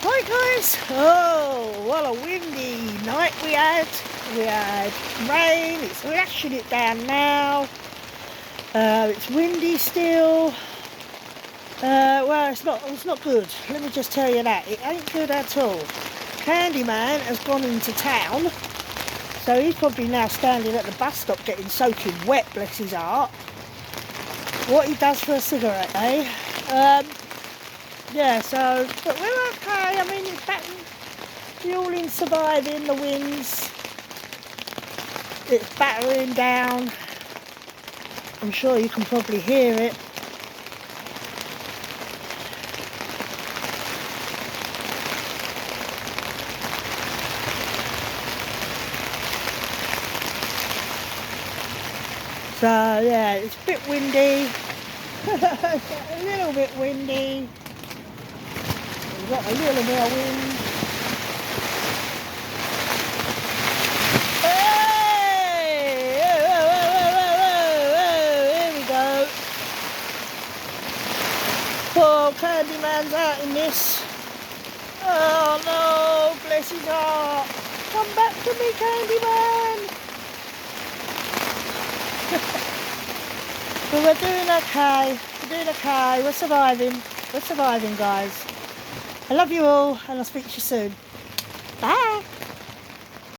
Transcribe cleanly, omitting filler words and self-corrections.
Hi guys! Oh, what a windy night we had. We had rain, it's lashing it down now. It's windy still. Well, it's not good. Let me just tell you that. It ain't good at all. Candyman has gone into town, so he's probably now standing at the bus stop getting soaking wet, bless his heart. What he does for a cigarette, eh? Yeah, so, but we're okay. I mean, it's fueling, surviving the winds. It's battering down. I'm sure you can probably hear it. So yeah, it's a bit windy. A little bit windy. We've got a little bit of wind. Hey! Here we go. Poor Candyman's out in this. Oh no, bless his heart. Come back to me, Candyman. But we're doing okay. We're doing okay. We're surviving. We're surviving, guys. I love you all, and I'll speak to you soon. Bye.